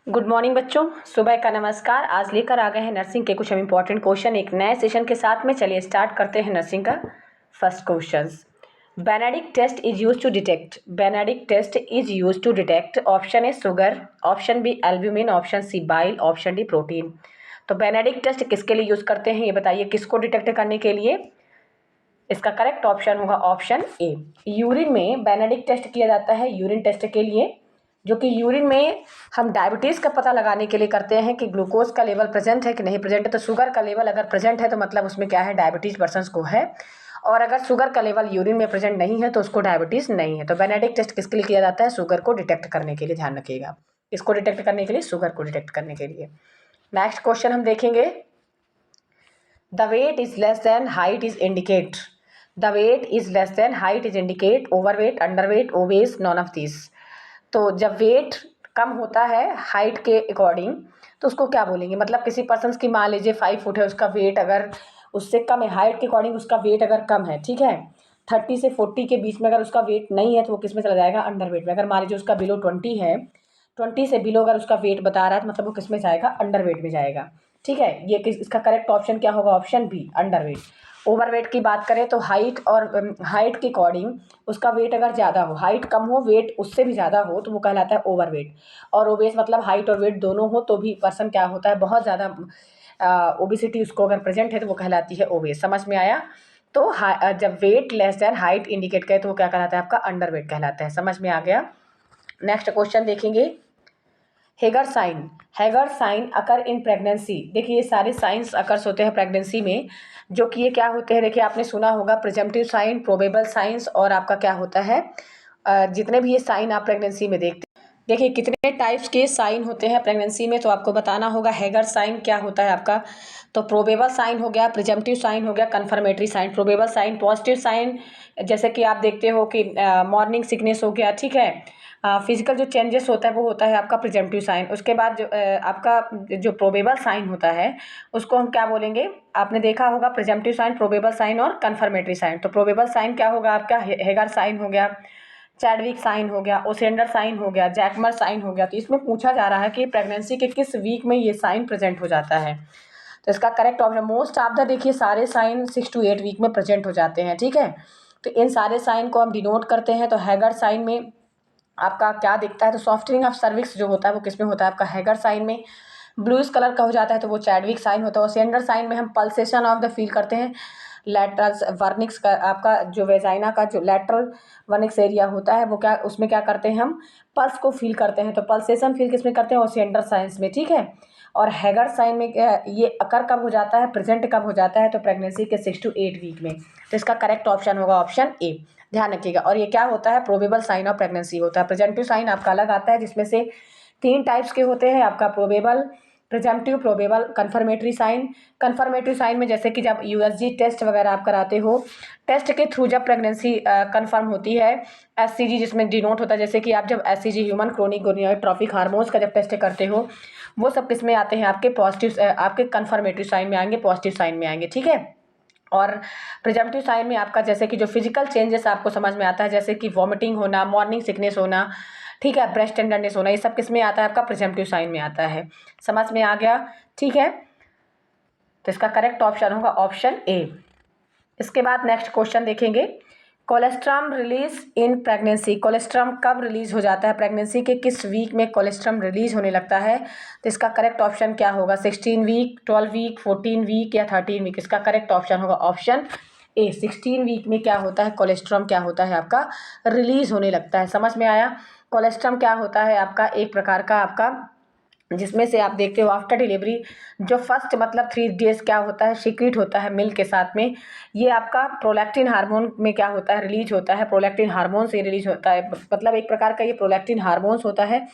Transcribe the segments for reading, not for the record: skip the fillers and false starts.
Good morning बच्चों, सुबह का नमस्कार। आज लेकर आ गए हैं नर्सिंग के कुछ हम इंपॉर्टेंट क्वेश्चन एक नए सेशन के साथ में। चलिए स्टार्ट करते हैं नर्सिंग का first question. Benedict test is use to detect. Benedict test is use to detect. Option A sugar, option B albumin, option C bile, option D protein. तो बेनेडिक्ट टेस्ट किसके लिए यूज करते हैं ये बताइए, किसको डिटेक्ट करने के लिए? इसका करेक्ट ऑप्शन होगा ऑप्शन ए। यूरिन में बेनेडिक्ट टेस्ट किया जाता है यूरिन टेस्ट के लिए, जो कि यूरिन में हम डायबिटीज़ का पता लगाने के लिए करते हैं कि ग्लूकोज का लेवल प्रेजेंट है कि नहीं प्रेजेंट है। तो शुगर का लेवल अगर प्रेजेंट है तो मतलब उसमें क्या है, डायबिटीज़ पर्सन्स को है, और अगर शुगर का लेवल यूरिन में प्रेजेंट नहीं है तो उसको डायबिटीज़ नहीं है। तो बेनेडिक्ट टेस्ट किसके लिए किया जाता है? शुगर को डिटेक्ट करने के लिए। ध्यान रखिएगा, इसको डिटेक्ट करने के लिए, शुगर को डिटेक्ट करने के लिए। नेक्स्ट क्वेश्चन हम देखेंगे। The weight is less than height is indicate. The weight is less than height is indicate overweight, underweight, obese, none of this. तो जब वेट कम होता है हाइट के अकॉर्डिंग तो उसको क्या बोलेंगे? मतलब किसी पर्सन की मान लीजिए 5 फुट है, उसका वेट अगर उससे कम है, हाइट के अकॉर्डिंग उसका वेट अगर कम है, ठीक है, 30 से 40 के बीच में अगर उसका वेट नहीं है तो वो किस में चला जाएगा? अंडर वेट में। अगर मान लीजिए उसका बिलो 20 है, 20 से बिलो अगर उसका वेट बता रहा है तो मतलब वो किस में जाएगा? अंडर वेट में जाएगा। ठीक है, ये इसका करेक्ट ऑप्शन क्या होगा? Option B, under weight. Overweight की बात करें तो हाइट और हाइट के अकॉर्डिंग उसका वेट अगर ज़्यादा हो, हाइट कम हो वेट उससे भी ज़्यादा हो तो वो कहलाता है ओवरवेट। और ओबेस मतलब हाइट और वेट दोनों हो तो भी पर्सन क्या होता है? बहुत ज़्यादा ओबिसिटी उसको अगर प्रेजेंट है तो वो कहलाती है ओबेस। समझ में आया? तो जब weight less than height indicate करे तो वो क्या कहलाता है? आपका अंडर वेट कहलाता है। समझ में आ गया? नेक्स्ट क्वेश्चन देखेंगे। Hegar sign. Hegar sign occur in pregnancy. देखिए ये सारे साइंस अकर्स होते हैं प्रेगनेंसी में, जो कि ये क्या होते हैं? देखिए आपने सुना होगा प्रिजम्पटिव साइन, प्रोबेबल साइंस, और आपका क्या होता है, जितने भी ये साइन आप प्रेगनेंसी में देखते हैं। देखिए कितने टाइप्स के साइन होते हैं प्रेगनेंसी में, तो आपको बताना होगा हेगर साइन क्या होता है आपका। तो प्रोबेबल साइन हो गया, प्रिजम्पटिव साइन हो गया, confirmatory sign. Probable sign positive sign, जैसे कि आप देखते हो कि मॉर्निंग सिकनेस हो गया, ठीक है, फिजिकल जो चेंजेस होता है वो होता है आपका प्रिजम्पटिव साइन। उसके बाद जो आपका जो प्रोबेबल साइन होता है उसको हम क्या बोलेंगे? आपने देखा होगा प्रिजम्पटिव साइन, प्रोबेबल साइन और कन्फर्मेटरी साइन। तो प्रोबेबल साइन क्या होगा आपका? हेगर साइन हो गया, चैडविक साइन हो गया, ओसेंडर साइन हो गया, जैकमर साइन हो गया। तो इसमें पूछा जा रहा है कि प्रेगनेंसी के किस वीक में ये साइन प्रेजेंट हो जाता है। तो इसका correct option most of the, देखिए सारे साइन 6 to 8 वीक में प्रेजेंट हो जाते हैं, ठीक है। तो इन सारे साइन को हम डिनोट करते हैं। तो हैगर साइन में आपका क्या दिखता है? तो सॉफ्टनिंग ऑफ सर्विक्स जो होता है वो किस में होता है? आपका हैगर साइन में। ब्लूइश कलर का हो जाता है तो वो चैडविक साइन होता है। ओसेंडर साइन में हम पल्सेशन ऑफ द फील करते हैं। लैटरल वर्निक्स का आपका जो वेजाइना का जो लैटरल वर्निक्स एरिया होता है वो क्या, उसमें क्या करते हैं हम? पल्स को फील करते हैं। तो पल्सेशन फील किस में करते हैं? ओसेंडर साइंस में, ठीक है। और हैगर साइन में ये अकर कब हो जाता है, प्रेजेंट कब हो जाता है? तो प्रेगनेंसी के 6 to 8 वीक में। तो इसका करेक्ट ऑप्शन होगा ऑप्शन ए। ध्यान रखिएगा। और ये क्या होता है? प्रोबेबल साइन ऑफ प्रेगनेंसी होता है। प्रेजेंटिव साइन आपका अलग आता है, जिसमें से 3 टाइप्स के होते हैं आपका, probable, presumptive, probable, confirmatory sign. Confirmatory sign में जैसे कि जब यूएसजी टेस्ट वगैरह आप कराते हो, टेस्ट के थ्रू जब प्रेगनेंसी कन्फर्म होती है, एससीजी जिसमें डिनोट होता है, जैसे कि आप जब एससीजी ह्यूमन क्रोनिक गोनियोट्रॉफिक हार्मोन्स का जब टेस्ट करते हो, वो सब किस में आते हैं? आपके पॉजिटिव, आपके कन्फर्मेटरी साइन में आएंगे, पॉजिटिव साइन में आएंगे, ठीक है। और प्रिजम्पटिव साइन में आपका जैसे कि जो फिजिकल चेंजेस आपको समझ में आता है, जैसे कि वॉमिटिंग होना, मॉर्निंग सिकनेस होना, ठीक है, ब्रेस्ट टेंडरनेस होना, ये सब किस में आता है? आपका प्रिजम्पटिव साइन में आता है। समझ में आ गया? ठीक है, तो इसका करेक्ट ऑप्शन होगा ऑप्शन ए। इसके बाद नेक्स्ट क्वेश्चन देखेंगे। Colostrum release in pregnancy. Colostrum कब रिलीज हो जाता है? प्रेगनेंसी के किस वीक में कोलेस्ट्रम रिलीज होने लगता है? तो इसका करेक्ट ऑप्शन क्या होगा? 16 वीक, 12 वीक, 14 वीक या 13 वीक? इसका करेक्ट ऑप्शन होगा ऑप्शन ए। 16 वीक में क्या होता है? कोलेस्ट्रम क्या होता है आपका? रिलीज होने लगता है। समझ में आया? कोलेस्ट्रम क्या होता है आपका? एक प्रकार का आपका, जिसमें से आप देखते हो आफ्टर डिलीवरी जो फर्स्ट मतलब 3 डेज क्या होता है? सीक्रेट होता है मिल्क के साथ में। ये आपका प्रोलैक्टिन हार्मोन में क्या होता है? रिलीज होता है। प्रोलैक्टिन हार्मोन से रिलीज होता है, मतलब एक प्रकार का ये प्रोलैक्टिन हार्मोन्स होता है,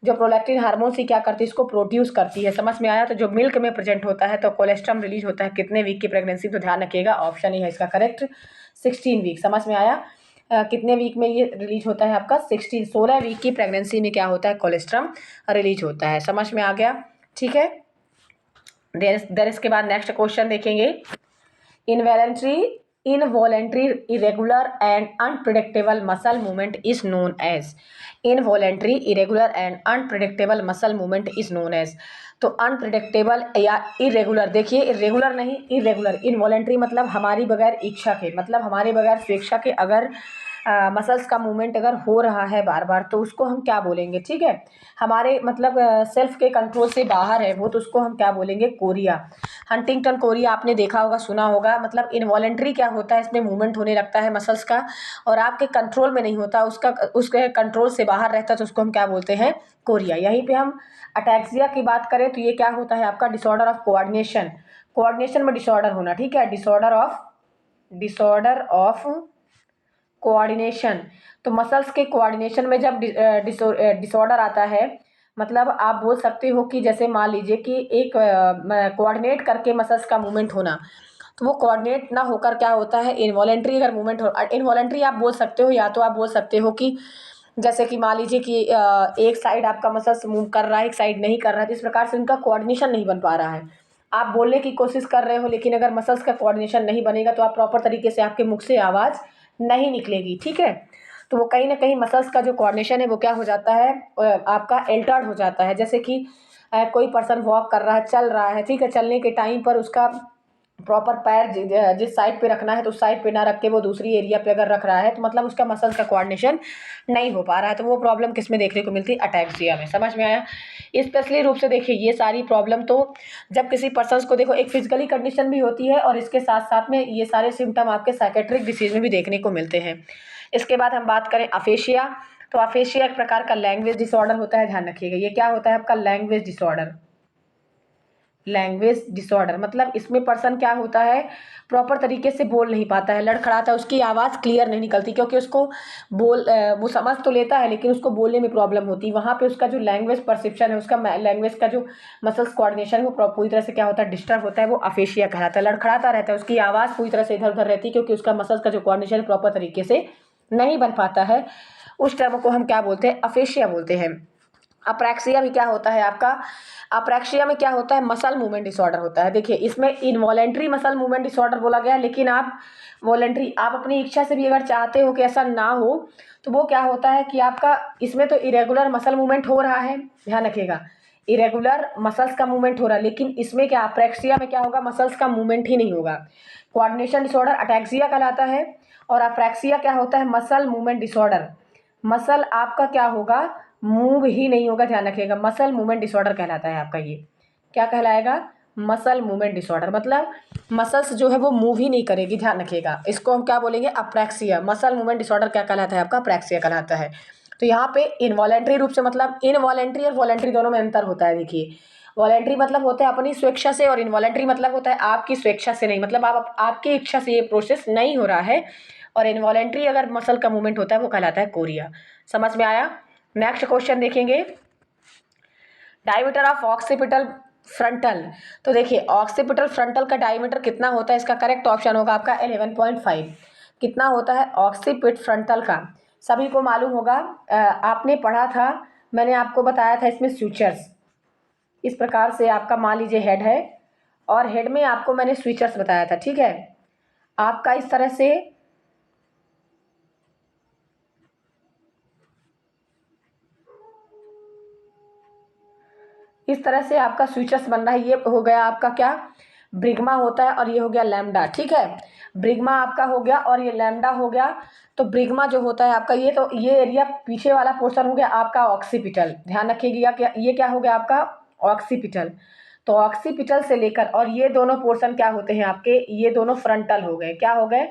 जो प्रोलैक्टिन हार्मोन से क्या करती है? इसको प्रोड्यूस करती है। समझ में आया? तो जो मिल्क में प्रेजेंट होता है, तो कोलेस्ट्रम रिलीज होता है कितने वीक की प्रेगनेंसी? तो ध्यान रखिएगा ऑप्शन ही है इसका करेक्ट, 16 वीक। समझ में आया? कितने वीक में ये रिलीज होता है आपका? 16 वीक की प्रेगनेंसी में क्या होता है? कोलेस्ट्रम रिलीज होता है। समझ में आ गया? ठीक है। देन इसके बाद नेक्स्ट क्वेश्चन देखेंगे। Involuntary involuntary irregular and unpredictable muscle movement is known as. Involuntary irregular and unpredictable muscle movement is known as. तो अनप्रिडिक्टेबल या इरेगुलर, देखिए इरेगुलर नहीं इरेगुलर, इनवॉलेंट्री मतलब हमारी बगैर इच्छा के, मतलब हमारे बगैर स्वेच्छा के अगर मसल्स का मूवमेंट अगर हो रहा है बार बार तो उसको हम क्या बोलेंगे, ठीक है, हमारे मतलब सेल्फ के कंट्रोल से बाहर है वो, तो उसको हम क्या बोलेंगे, कोरिया। हंटिंगटन कोरिया आपने देखा होगा, सुना होगा। मतलब इनवॉलेंट्री क्या होता है, इसमें मूवमेंट होने लगता है मसल्स का और आपके कंट्रोल में नहीं होता, उसके कंट्रोल से बाहर रहता है, तो उसको हम क्या बोलते हैं, कोरिया। यहीं पे हम अटैक्सिया की बात करें तो ये क्या होता है आपका, डिसऑर्डर ऑफ कोऑर्डिनेशन, कोऑर्डिनेशन में डिसऑर्डर होना, ठीक है, डिसऑर्डर ऑफ कोऑर्डिनेशन। तो मसल्स के कोऑर्डिनेशन में जब डिसऑर्डर आता है, मतलब आप बोल सकते हो कि जैसे मान लीजिए कि एक कोऑर्डिनेट करके मसल्स का मूवमेंट होना, तो वो कोऑर्डिनेट ना होकर क्या होता है, इनवॉलेंट्री अगर मूवमेंट हो, इनवॉलेंट्री आप बोल सकते हो, या तो आप बोल सकते हो कि जैसे कि मान लीजिए कि एक साइड आपका मसल्स मूव कर रहा है, एक साइड नहीं कर रहा है, तो इस प्रकार से उनका कोऑर्डिनेशन नहीं बन पा रहा है। आप बोलने की कोशिश कर रहे हो लेकिन अगर मसल्स का कोऑर्डिनेशन नहीं बनेगा तो आप प्रॉपर तरीके से आपके मुख से आवाज़ नहीं निकलेगी, ठीक है। तो वो कहीं ना कहीं मसल्स का जो कोऑर्डिनेशन है वो क्या हो जाता है, आपका एल्टर्ड हो जाता है। जैसे कि कोई पर्सन वॉक कर रहा है, चल रहा है, ठीक है, चलने के टाइम पर उसका प्रॉपर पैर जिस साइड पे रखना है तो उस साइड पे ना रख के वो दूसरी एरिया पे अगर रख रहा है, तो मतलब उसका मसल्स का कोऑर्डिनेशन नहीं हो पा रहा है। तो वो प्रॉब्लम किस में देखने को मिलती है, अटैक्सिया में। समझ में आया। स्पेशली रूप से देखिए ये सारी प्रॉब्लम तो जब किसी पर्सन को, देखो एक फिजिकली कंडीशन भी होती है और इसके साथ साथ में ये सारे सिम्टम आपके साइकेट्रिक डिसीज में भी देखने को मिलते हैं। इसके बाद हम बात करें अफेशिया, तो अफेशिया एक प्रकार का लैंग्वेज डिसऑर्डर होता है, ध्यान रखिएगा। ये क्या होता है आपका, लैंग्वेज डिसऑर्डर। लैंग्वेज डिसऑर्डर मतलब इसमें पर्सन क्या होता है, प्रॉपर तरीके से बोल नहीं पाता है, लड़खड़ाता है, उसकी आवाज़ क्लियर नहीं निकलती, क्योंकि उसको वो समझ तो लेता है लेकिन उसको बोलने में प्रॉब्लम होती है। वहाँ पे उसका जो लैंग्वेज परसेप्शन है, उसका लैंग्वेज का जो मसल्स कोऑर्डिनेशन है वो पूरी तरह से क्या होता है, डिस्टर्ब होता है। वो अफेशिया कहलाता है, लड़खड़ाता रहता है, उसकी आवाज़ पूरी तरह से इधर उधर रहती है, क्योंकि उसका मसल्स का जो कोऑर्डिनेशन प्रॉपर तरीके से नहीं बन पाता है। उस टर्म को हम क्या बोलते हैं, अफेशिया बोलते हैं। अप्रैक्सिया में क्या होता है आपका, अप्रैक्सिया में क्या होता है, मसल मूवमेंट डिसऑर्डर होता है। देखिए इसमें इनवॉलेंट्री मसल मूवमेंट डिसऑर्डर बोला गया है, लेकिन आप वॉलेंट्री, आप अपनी इच्छा से भी अगर चाहते हो कि ऐसा ना हो, तो वो क्या होता है कि आपका इसमें तो इरेगुलर मसल मूवमेंट हो रहा है, ध्यान रखिएगा, इरेगुलर मसल्स का मूवमेंट हो रहा है, लेकिन इसमें क्या, अप्रैक्सिया में क्या होगा, मसल्स का मूवमेंट ही नहीं होगा। कोऑर्डिनेशन डिसऑर्डर अटैक्सिया कहलाता है और अप्रैक्सिया क्या होता है, मसल मूवमेंट डिसऑर्डर। मसल आपका क्या होगा, मूव ही नहीं होगा, ध्यान रखिएगा, मसल मूवमेंट डिसऑर्डर कहलाता है आपका। ये क्या कहलाएगा, मसल मूवमेंट डिसऑर्डर, मतलब मसल्स जो है वो मूव ही नहीं करेगी, ध्यान रखिएगा। इसको हम क्या बोलेंगे, अप्रैक्सिया। मसल मूवमेंट डिसऑर्डर क्या कहलाता है आपका, अप्रैक्सिया कहलाता है। तो यहाँ पे इनवॉलेंट्री रूप से, मतलब इनवॉलेंट्री और वॉलेंट्री दोनों में अंतर होता है। देखिए वॉलेंट्री मतलब होता है अपनी स्वेच्छा से और इनवॉलेंट्री मतलब होता है आपकी स्वेच्छा से नहीं, मतलब आपकी इच्छा से ये प्रोसेस नहीं हो रहा है। और इनवॉलेंट्री अगर मसल का मूवमेंट होता है वो कहलाता है कोरिया। समझ में आया। नेक्स्ट क्वेश्चन देखेंगे, डायमीटर ऑफ ऑक्सीपिटल फ्रंटल। तो देखिए ऑक्सीपिटल फ्रंटल का डायमीटर कितना होता है, इसका करेक्ट ऑप्शन होगा आपका 11.5। कितना होता है ऑक्सीपिट फ्रंटल का, सभी को मालूम होगा, आपने पढ़ा था, मैंने आपको बताया था इसमें स्विचर्स। इस प्रकार से आपका मान लीजिए हेड है और हेड में आपको मैंने स्विचर्स बताया था, ठीक है। आपका इस तरह से आपका स्विचर्स बन रहा है। ये हो गया आपका क्या, ब्रिग्मा होता है और ये हो गया लैम्डा, ठीक है। ब्रिग्मा आपका हो गया और ये लैम्डा हो गया। तो ब्रिग्मा जो होता है आपका, ये तो ये एरिया पीछे वाला पोर्शन हो गया आपका ऑक्सीपिटल, ध्यान रखिएगा। क्या ये क्या हो गया आपका ऑक्सीपिटल। तो ऑक्सीपिटल से लेकर और ये दोनों पोर्शन क्या होते हैं आपके, ये दोनों फ्रंटल हो गए, क्या हो गए,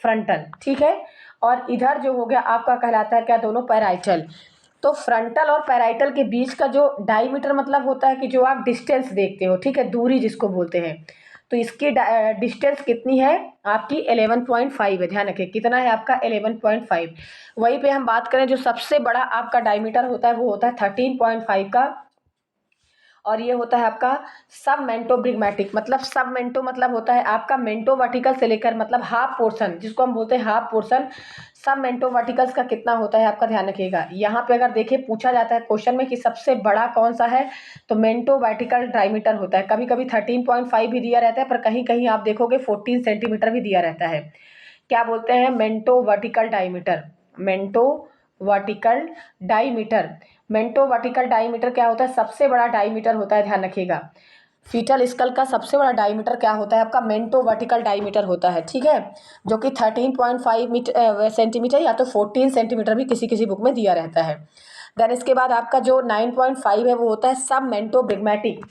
फ्रंटल, ठीक है। और इधर जो हो गया आपका कहलाता है क्या, दोनों पैराइटल। तो फ्रंटल और पैराइटल के बीच का जो डायमीटर मतलब होता है कि जो आप डिस्टेंस देखते हो, ठीक है, दूरी जिसको बोलते हैं। तो इसकी डिस्टेंस कितनी है आपकी, 11.5 है, ध्यान रखिए कितना है आपका 11.5। वहीं पे हम बात करें जो सबसे बड़ा आपका डायमीटर होता है वो होता है 13.5 का, और ये होता है आपका सब मेंटोब्रिग्मेटिक, मतलब सब मेंटो मतलब होता है आपका मेंटो वर्टिकल से लेकर मतलब हाफ पोर्शन, जिसको हम बोलते हैं हाफ पोर्शन, सब मेंटो वर्टिकल्स का कितना होता है आपका ध्यान रखिएगा। यहाँ पे अगर देखिए पूछा जाता है क्वेश्चन में कि सबसे बड़ा कौन सा है, तो मेंटो वर्टिकल डायमीटर होता है। कभी कभी 13.5 भी दिया रहता है, पर कहीं कहीं आप देखोगे 14 सेंटीमीटर भी दिया रहता है। क्या बोलते हैं, mento vertical diameter, mento vertical diameter. Mento vertical diameter क्या होता है, सबसे बड़ा डायमीटर होता है, ध्यान रखिएगा। फीटल स्कल का सबसे बड़ा डायमीटर क्या होता है आपका, मेंटो वर्टिकल डायमीटर होता है, ठीक है, जो कि 13.5 सेंटीमीटर या तो 14 सेंटीमीटर भी किसी किसी बुक में दिया रहता है। देन इसके बाद आपका जो 9.5 है वो होता है सब मेंटो ब्रिग्मेटिक।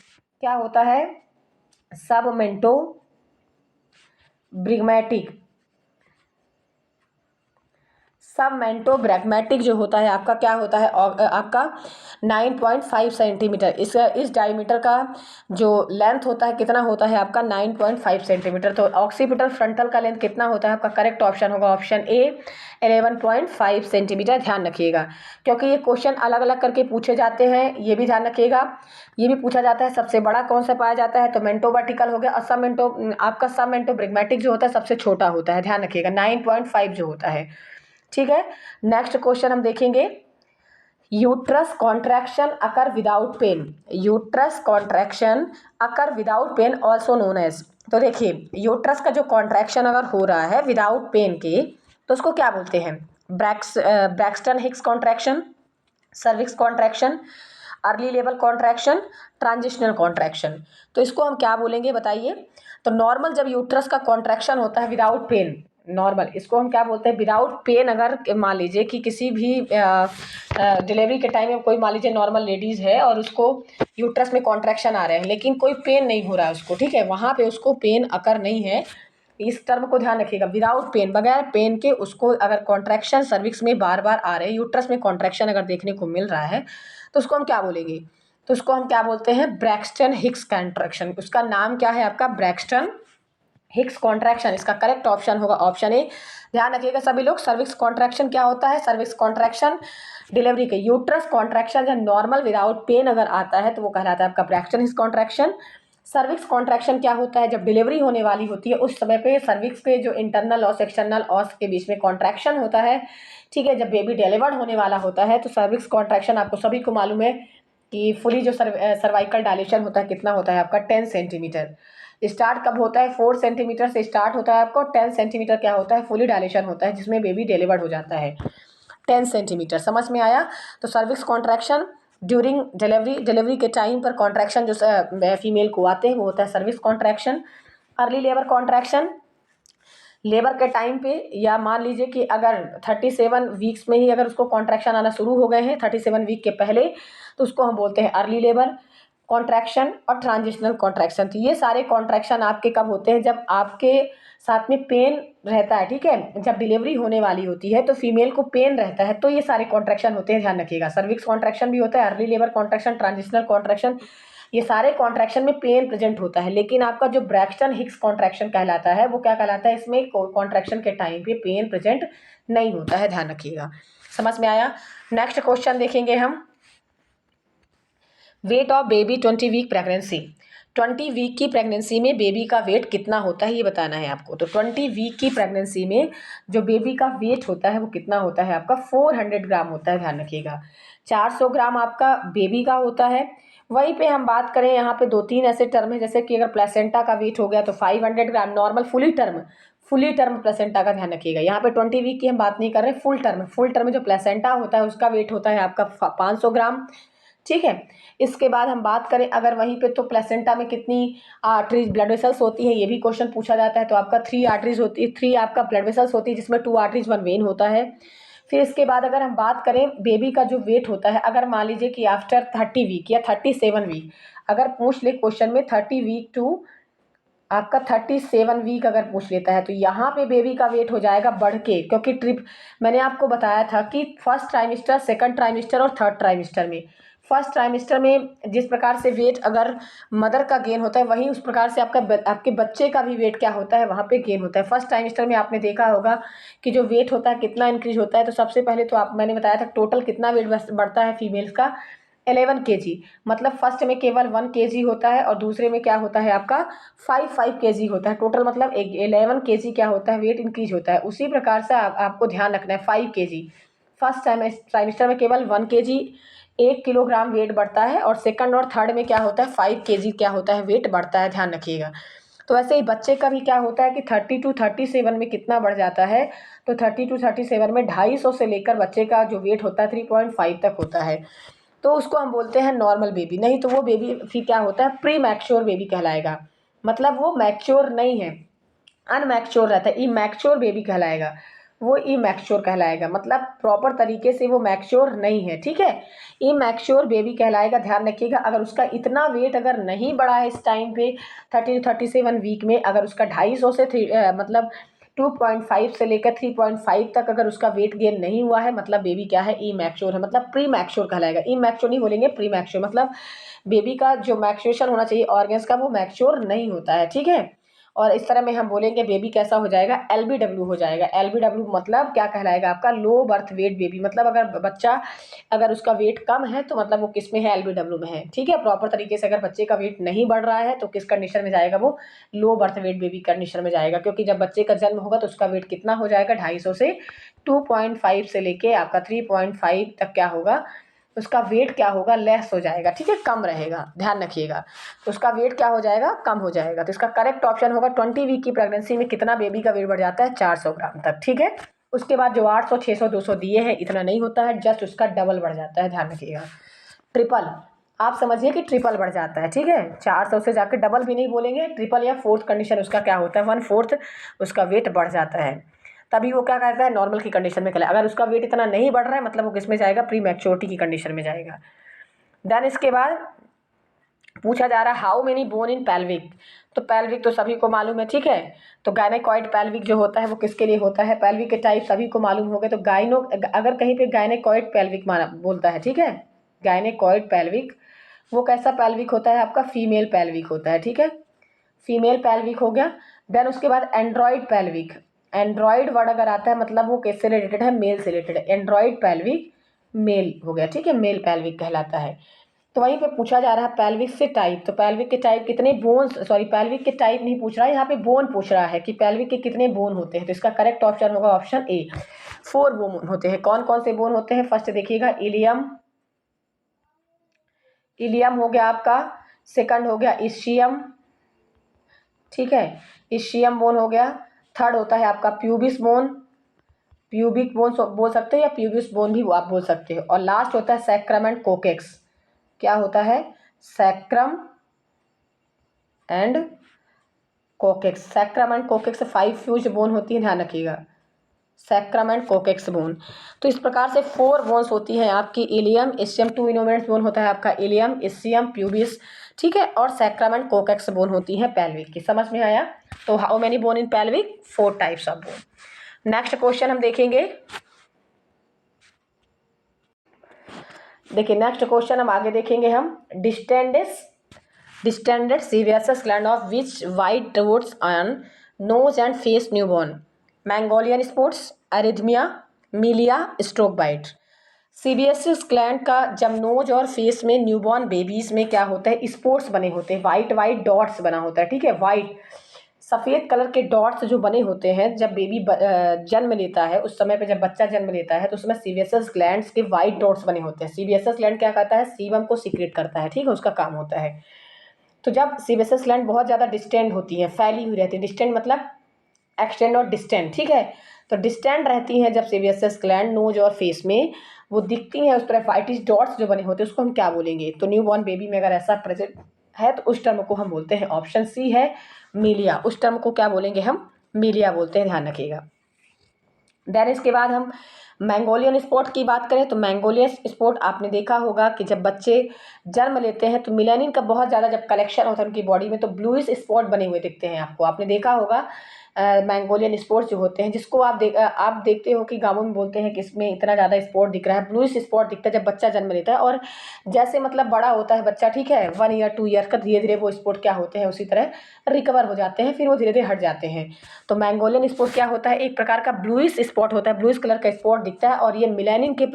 क्या होता है, सब मेंटो ब्रिग्मेटिक। सब मेंटो ब्रैग्मेटिक जो होता है आपका क्या होता है, आपका 9.5 सेंटीमीटर। इस डायमीटर का जो लेंथ होता है कितना होता है आपका 9.5 सेंटीमीटर। तो ऑक्सीपिटल फ्रंटल का लेंथ कितना होता है आपका, करेक्ट ऑप्शन होगा ऑप्शन ए 11.5 सेंटीमीटर। ध्यान रखिएगा, क्योंकि ये क्वेश्चन अलग अलग करके पूछे जाते हैं, ये भी ध्यान रखिएगा। ये भी पूछा जाता है सबसे बड़ा कौन सा पाया जाता है, तो मेंटो वर्टिकल हो गया, और सब मेंटो आपका सब मेंटो ब्रिग्मेटिक जो होता है सबसे छोटा होता है, ध्यान रखिएगा 9.5 जो होता है, ठीक है। नेक्स्ट क्वेश्चन हम देखेंगे, uterus contraction occur without pain, uterus contraction occur without pain also known as. तो देखिए यूट्रस का जो कॉन्ट्रैक्शन अगर हो रहा है विदाउट पेन के, तो उसको क्या बोलते हैं, Braxton Hicks contraction, cervix contraction, early labour contraction, transitional contraction. तो इसको हम क्या बोलेंगे बताइए। तो नॉर्मल जब यूट्रस का कॉन्ट्रैक्शन होता है विदाउट पेन, नॉर्मल इसको हम क्या बोलते हैं, विदाउट पेन। अगर मान लीजिए कि किसी भी डिलीवरी के टाइम में कोई मान लीजिए नॉर्मल लेडीज़ है और उसको यूट्रस में कॉन्ट्रैक्शन आ रहे हैं लेकिन कोई पेन नहीं हो रहा है उसको, ठीक है, वहाँ पे उसको पेन अकर नहीं है, इस टर्म को ध्यान रखिएगा, विदाउट पेन, बगैर पेन के उसको अगर कॉन्ट्रैक्शन सर्विक्स में बार बार आ रहे हैं, यूट्रस में कॉन्ट्रैक्शन अगर देखने को मिल रहा है, तो उसको हम क्या बोलेंगे, तो उसको हम क्या बोलते हैं, ब्रैक्सटन हिक्स कॉन्ट्रैक्शन। उसका नाम क्या है आपका, ब्रैक्सटन हिक्स कॉन्ट्रैक्शन। इसका करेक्ट ऑप्शन होगा ऑप्शन ए। ध्यान रखिएगा सभी लोग, सर्विक्स कॉन्ट्रैक्शन क्या होता है, सर्विक्स कॉन्ट्रैक्शन डिलीवरी के, यूट्रस कॉन्ट्रैक्शन जब नॉर्मल विदाउट पेन अगर आता है तो वो कहलाता है आपका Braxton Hicks contraction. Cervix contraction क्या होता है, जब डिलीवरी होने वाली होती है उस समय पे सर्विक्स के जो इंटरनल और एक्सटर्नल ऑस के बीच में कॉन्ट्रैक्शन होता है, ठीक है। जब बेबी डिलीवर्ड होने वाला होता है तो सर्विक्स कॉन्ट्रैक्शन आपको सभी को मालूम है कि फुली जो सर्वाइकल डायलेशन होता है कितना होता है आपका 10 सेंटीमीटर। स्टार्ट कब होता है, 4 सेंटीमीटर से स्टार्ट होता है आपको, 10 सेंटीमीटर क्या होता है, फुली डायलेशन होता है जिसमें बेबी डिलीवर्ड हो जाता है 10 सेंटीमीटर। समझ में आया। तो सर्विक्स कॉन्ट्रैक्शन ड्यूरिंग डिलीवरी के टाइम पर कॉन्ट्रैक्शन जो फीमेल को आते हैं वो होता है cervix contraction. Early labour contraction, labour के टाइम पे, या मान लीजिए कि अगर 37 वीक्स में ही अगर उसको कॉन्ट्रैक्शन आना शुरू हो गए हैं 37 वीक के पहले, तो उसको हम बोलते हैं अर्ली लेबर कॉन्ट्रैक्शन और ट्रांजिशनल कॉन्ट्रैक्शन। तो ये सारे कॉन्ट्रैक्शन आपके कब होते हैं, जब आपके साथ में पेन रहता है, ठीक है, जब डिलीवरी होने वाली होती है तो फीमेल को पेन रहता है, तो ये सारे कॉन्ट्रैक्शन होते हैं, ध्यान रखिएगा। सर्विक्स कॉन्ट्रैक्शन भी होता है, early labour contraction, transitional contraction, ये सारे कॉन्ट्रैक्शन में पेन प्रेजेंट होता है। लेकिन आपका जो ब्रैक्सटन हिक्स कॉन्ट्रैक्शन कहलाता है वो क्या कहलाता है, इसमें कॉन्ट्रैक्शन के टाइम पे पेन प्रेजेंट नहीं होता है, ध्यान रखिएगा। समझ में आया। नेक्स्ट क्वेश्चन देखेंगे हम, weight of baby 20 week pregnancy. 20 week की प्रेगनेंसी में बेबी का वेट कितना होता है ये बताना है आपको। तो 20 वीक की प्रेगनेंसी में जो बेबी का वेट होता है वो कितना होता है आपका, 400 ग्राम होता है, ध्यान रखिएगा। 400 ग्राम आपका बेबी का होता है। वहीं पे हम बात करें, यहाँ पे 2-3 ऐसे टर्म है, जैसे कि अगर प्लेसेंटा का वेट हो गया तो 500 ग्राम नॉर्मल फुली टर्म प्लेसेंटा का ध्यान रखिएगा। यहाँ पे 20 वीक की हम बात नहीं कर रहे, फुल टर्म जो प्लेसेंटा होता है उसका वेट होता है आपका 500 ग्राम, ठीक है। इसके बाद हम बात करें अगर वहीं पे, तो प्लेसेंटा में कितनी आर्टरीज ब्लड वेसल्स होती हैं ये भी क्वेश्चन पूछा जाता है। तो आपका 3 आर्टरीज होती है, 3 आपका ब्लड वेसल्स होती है जिसमें 2 आर्टरीज 1 वेन होता है। फिर इसके बाद अगर हम बात करें बेबी का जो वेट होता है, अगर मान लीजिए कि आफ्टर 30 वीक या 37 वीक अगर पूछ ले क्वेश्चन में 30 वीक टू आपका 37 वीक अगर पूछ लेता है, तो यहाँ पे बेबी का वेट हो जाएगा बढ़ के, क्योंकि ट्रिप मैंने आपको बताया था कि फर्स्ट ट्राइमेस्टर, सेकंड ट्राइमेस्टर और थर्ड ट्राइमेस्टर में, फर्स्ट ट्राइमेस्टर में जिस प्रकार से वेट अगर मदर का गेन होता है वहीं उस प्रकार से आपके बच्चे का भी वेट क्या होता है वहाँ पे गेन होता है। फर्स्ट ट्राइमेस्टर में आपने देखा होगा कि जो वेट होता है कितना इंक्रीज होता है। तो सबसे पहले तो मैंने बताया था टोटल कितना वेट बढ़ता है फीमेल्स का, 11 kg, मतलब फर्स्ट में केवल 1 kg होता है और दूसरे में क्या होता है आपका 5 kg होता है टोटल, मतलब 11 kg क्या होता है वेट इंक्रीज होता है। उसी प्रकार से आपको ध्यान रखना है 5 kg फर्स्ट ट्राइमेस्टर में केवल 1 kg 1 किलोग्राम वेट बढ़ता है, और सेकंड और थर्ड में क्या होता है 5 kg क्या होता है वेट बढ़ता है, ध्यान रखिएगा। तो वैसे ही बच्चे का भी क्या होता है कि 30 to 37 में कितना बढ़ जाता है, तो 30 to 37 में 250 से लेकर बच्चे का जो वेट होता है 3.5 तक होता है, तो उसको हम बोलते हैं नॉर्मल बेबी। नहीं तो वो बेबी फिर क्या होता है प्री मैच्योर बेबी कहलाएगा, मतलब वो मैच्योर नहीं है, अनमैच्योर रहता है, इमैच्योर बेबी कहलाएगा, वो इमैच्योर कहलाएगा, मतलब प्रॉपर तरीके से वो मैच्योर नहीं है, ठीक है, इमैच्योर बेबी कहलाएगा। ध्यान रखिएगा, अगर उसका इतना वेट अगर नहीं बढ़ा है इस टाइम पे 30 to 37 वीक में, अगर उसका 250 से मतलब 2.5 से लेकर 3.5 तक अगर उसका वेट गेन नहीं हुआ है, मतलब बेबी क्या है इमैच्योर है, मतलब प्री मैच्योर कहलाएगा। इमैच्योर नहीं बोलेंगे, प्री मैच्योर, मतलब बेबी का जो मैच्योरेशन होना चाहिए ऑर्गन्स का वो मैच्योर नहीं होता है, ठीक है। और इस तरह में हम बोलेंगे बेबी कैसा हो जाएगा LBW हो जाएगा। LBW मतलब क्या कहलाएगा आपका लो बर्थ वेट बेबी, मतलब अगर बच्चा अगर उसका वेट कम है तो मतलब वो किस में है LBW में है, ठीक है। प्रॉपर तरीके से अगर बच्चे का वेट नहीं बढ़ रहा है तो किस कंडीशन में जाएगा वो low birth weight baby condition में जाएगा, क्योंकि जब बच्चे का जन्म होगा तो उसका वेट कितना हो जाएगा 250 से 2.5 से लेके आपका 3.5 तक क्या होगा उसका वेट क्या होगा लेस हो जाएगा, ठीक है, कम रहेगा, ध्यान रखिएगा। तो उसका वेट क्या हो जाएगा कम हो जाएगा। तो इसका करेक्ट ऑप्शन होगा 20 वीक की प्रेगनेंसी में कितना बेबी का वेट बढ़ जाता है 400 ग्राम तक, ठीक है। उसके बाद जो 800 600 200 दिए हैं इतना नहीं होता है, जस्ट उसका डबल बढ़ जाता है, ध्यान रखिएगा। ट्रिपल, आप समझिए कि ट्रिपल बढ़ जाता है, ठीक है, 400 से जाकर डबल भी नहीं बोलेंगे, ट्रिपल या फोर्थ कंडीशन उसका क्या होता है 1/4 उसका वेट बढ़ जाता है, तभी वो क्या कहता है नॉर्मल की कंडीशन में कहलाए। अगर उसका वेट इतना नहीं बढ़ रहा है मतलब वो किस में जाएगा प्री मैच्योरिटी की कंडीशन में जाएगा। देन इसके बाद पूछा जा रहा है how many bone in pelvic, तो पेल्विक तो सभी को मालूम है, ठीक है। तो गायनेकॉइड पेल्विक जो होता है वो किसके लिए होता है, पेल्विक के टाइप सभी को मालूम हो गए। तो गायनो अगर कहीं पे गायनेकॉइड पेल्विक माना बोलता है, ठीक है, गायनेकॉइड पेल्विक वो कैसा पेल्विक होता है आपका फीमेल पेल्विक होता है, ठीक है, फीमेल पेल्विक हो गया। देन उसके बाद एंड्रॉइड पेल्विक, एंड्रॉइड वर्ड अगर आता है मतलब वो किससे रिलेटेड है मेल से रिलेटेड है, एंड्रॉइड पेल्विक मेल हो गया, ठीक है, मेल पेल्विक कहलाता है। तो वहीं पे पूछा जा रहा है पेल्विक से टाइप, तो पेल्विक के टाइप कितने बोन्स, सॉरी पेल्विक के टाइप नहीं पूछ रहा है यहाँ पे बोन पूछ रहा है कि पेल्विक के कितने बोन होते हैं। तो इसका करेक्ट ऑप्शन होगा ऑप्शन ए 4 बोन होते हैं। कौन कौन से बोन होते हैं, फर्स्ट देखिएगा इलियम, इलियम हो गया आपका, सेकंड हो गया इशियम, ठीक है, इशियम बोन हो गया, थर्ड होता है आपका प्यूबिस बोन, प्यूबिक बोन बोल सकते हो या प्यूबिस बोन भी आप बोल सकते हो, और लास्ट होता है सैक्रम एंड कोकेक्स, क्या होता है sacrum and coccyx, sacrum and coccyx 5 fuse bone होती है, ध्यान रखिएगा, सैक्रम एंड कोकेक्स बोन। तो इस प्रकार से 4 बोन्स होती हैं आपकी इलियम इशियम, 2 इनोमिनेंट बोन होता है आपका इलियम इशियम प्यूबिस, ठीक है, और सैक्रम एंड कोकेक्स बोन होती हैं पेल्विक की, समझ में आया। तो how many bone in pelvic 4 types of bone. Next question हम देखेंगे, देखिए नेक्स्ट क्वेश्चन हम आगे देखेंगे हम डिस्टेंडेड सीवियस gland of which white dots on nose and face newborn, Mongolian spots, erythema, milia, stork bite. Sebaceous gland का जब नोज और फेस में न्यूबॉर्न बेबीज में क्या होता है स्पॉट्स बने होते हैं, वाइट वाइट डॉट्स बना होता है, ठीक है, वाइट सफ़ेद कलर के डॉट्स जो बने होते हैं जब बेबी जन्म लेता है, उस समय पे जब बच्चा जन्म लेता है तो उसमें सीबीएसएस ग्लैंड्स के वाइट डॉट्स बने होते हैं। सीबीएसएस ग्लैंड क्या करता है सीबम को सीक्रेट करता है, ठीक है, उसका काम होता है। तो जब सीबीएसएस ग्लैंड बहुत ज़्यादा डिस्टेंट होती हैं, फैली हुई रहती है, डिस्टेंट मतलब एक्सटेंड और डिस्टेंट, ठीक है, तो डिस्टेंट रहती हैं जब सीबीएसएस ग्लैंड नोज और फेस में वो दिखती हैं, उस पर वाइटिश डॉट्स जो बने होते हैं उसको हम क्या बोलेंगे। तो न्यूबॉर्न बेबी में अगर ऐसा प्रेजेंट है तो उस टर्म को हम बोलते हैं ऑप्शन सी है मीलिया, उस टर्म को क्या बोलेंगे हम मीलिया बोलते हैं, ध्यान रखिएगा। देन इसके बाद हम मैंगोलियन स्पॉट की बात करें तो मैंगोलियन स्पॉट आपने देखा होगा कि जब बच्चे जन्म लेते हैं तो मिलेनिन का बहुत ज़्यादा जब कलेक्शन होता है उनकी बॉडी में तो ब्लूइश स्पॉट बने हुए दिखते हैं आपको, आपने देखा होगा मैंगोलियन स्पॉट्स जो होते हैं, जिसको आप देखते हो कि गाँवों में बोलते हैं कि इसमें इतना ज़्यादा स्पॉट दिख रहा है, ब्लूइश स्पॉट दिखता है जब बच्चा जन्म लेता है। और जैसे मतलब बड़ा होता है बच्चा, ठीक है, 1 ईयर 2 ईयर का, धीरे धीरे वो स्पॉट क्या होते हैं उसी तरह रिकवर हो जाते हैं, फिर वो धीरे धीरे हट जाते हैं। तो मैंगोलियन स्पॉट क्या होता है, एक प्रकार का ब्लूइश स्पॉट होता है, ब्लूइश कलर का स्पॉट दिखता है। और ये मिलानिन के